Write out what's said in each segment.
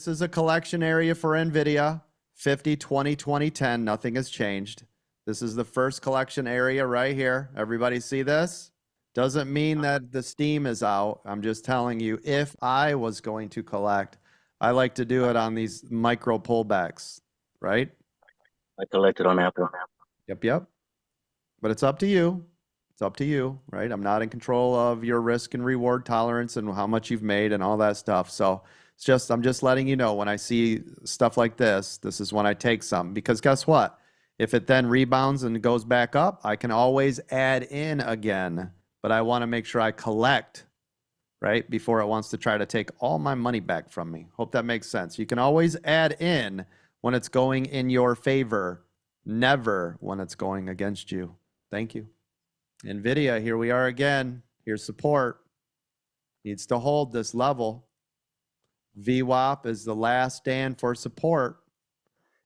this is a collection area for NVIDIA. 50, 20, 20, 10. Nothing has changed. This is the first collection area right here. Everybody see this? Doesn't mean that the steam is out. I'm just telling you, if I was going to collect, I like to do it on these micro pullbacks, right? I collected on Apple. Yep. But it's up to you. It's up to you, right? I'm not in control of your risk and reward tolerance and how much you've made and all that stuff. So it's just, I'm just letting you know when I see stuff like this is when I take some, because guess what? If it then rebounds and goes back up, I can always add in again, but I want to make sure I collect, right? Before it wants to try to take all my money back from me. Hope that makes sense. You can always add in when it's going in your favor, never when it's going against you. Thank you. NVIDIA, here we are again. Here's support. Needs to hold this level. VWAP is the last stand for support.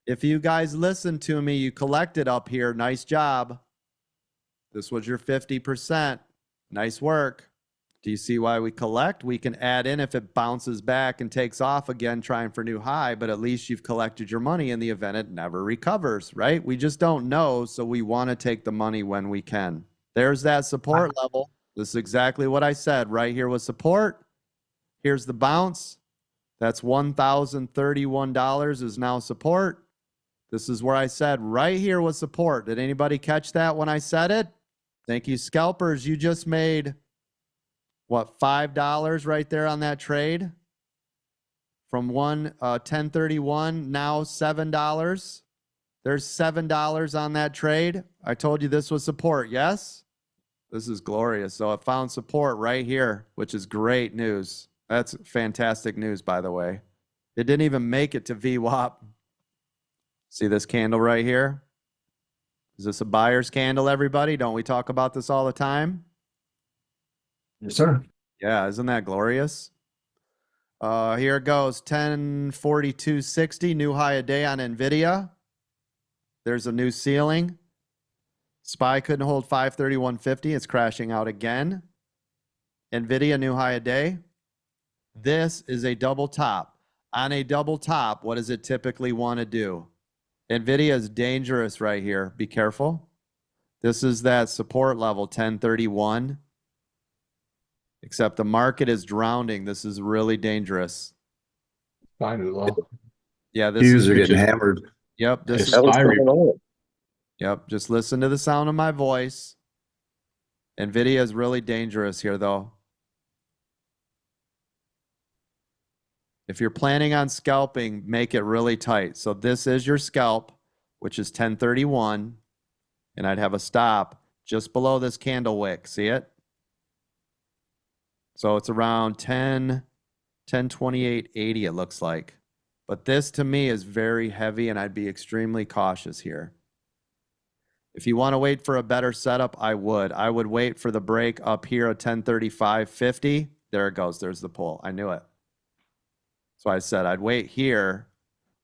If you guys listen to me, you collected up here. Nice job. This was your 50%. Nice work. Do you see why we collect? We can add in if it bounces back and takes off again, trying for new high, but at least you've collected your money in the event it never recovers, right? We just don't know, so we want to take the money when we can. There's that support level. This is exactly what I said. Right here was support. Here's the bounce. That's $1,031 is now support. This is where I said right here was support. Did anybody catch that when I said it? Thank you, scalpers. You just made, what, $5 right there on that trade? From 1031, now $7. There's $7 on that trade. I told you this was support, yes? This is glorious. So I found support right here, which is great news. That's fantastic news, by the way. It didn't even make it to VWAP. See this candle right here? Is this a buyer's candle, everybody? Don't we talk about this all the time? Yes, sir. Yeah, isn't that glorious? Here it goes, 1042.60, new high a day on NVIDIA. There's a new ceiling. SPY couldn't hold 531.50. It's crashing out again. NVIDIA, new high a day. This is a double top. On a double top, what does it typically want to do? NVIDIA is dangerous right here. Be careful. This is that support level, 1031. Except the market is drowning. This is really dangerous. Fine as well. Yeah, this Views is are getting hammered. Yep, this is That was going on. Yep, just listen to the sound of my voice. NVIDIA is really dangerous here, though. If you're planning on scalping, make it really tight. So this is your scalp, which is 1031, and I'd have a stop just below this candle wick. See it? So it's around 1028.80, it looks like. But this to me is very heavy, and I'd be extremely cautious here. If you want to wait for a better setup, I would. I would wait for the break up here at 1035.50. There it goes. There's the pull. I knew it. So I said I'd wait here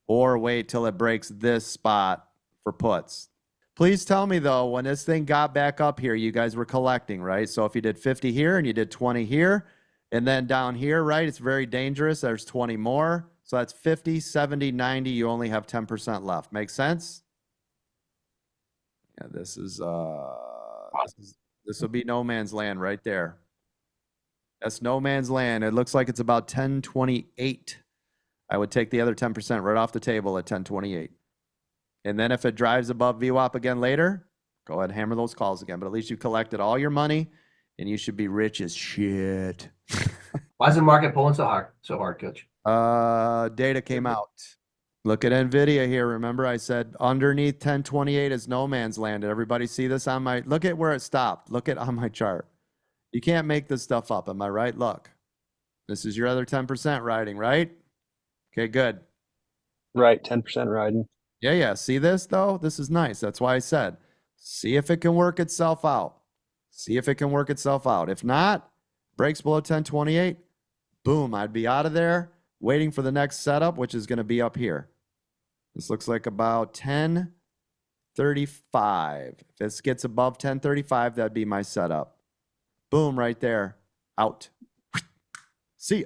or wait till it breaks this spot for puts. Please tell me, though, when this thing got back up here, you guys were collecting, right? So if you did 50 here and you did 20 here, and then down here, right, it's very dangerous. There's 20 more. So that's 50, 70, 90. You only have 10% left. Make sense? Yeah, this will be no man's land right there. That's no man's land. It looks like it's about 1028. I would take the other 10% right off the table at 1028. And then if it drives above VWAP again later, go ahead and hammer those calls again. But at least you collected all your money, and you should be rich as shit. Why is the market pulling so hard, Coach? Data came out. Look at NVIDIA here. Remember I said underneath 1028 is no man's land. Did everybody see this on my, look at where it stopped. Look at on my chart. You can't make this stuff up. Am I right? Look, this is your other 10% riding, right? Okay, good. Right, 10% riding. Yeah. See this, though? This is nice. That's why I said, see if it can work itself out. See if it can work itself out. If not, breaks below 1028, boom, I'd be out of there waiting for the next setup, which is going to be up here. This looks like about 1035. If this gets above 1035, that'd be my setup. Boom, right there. Out. See ya.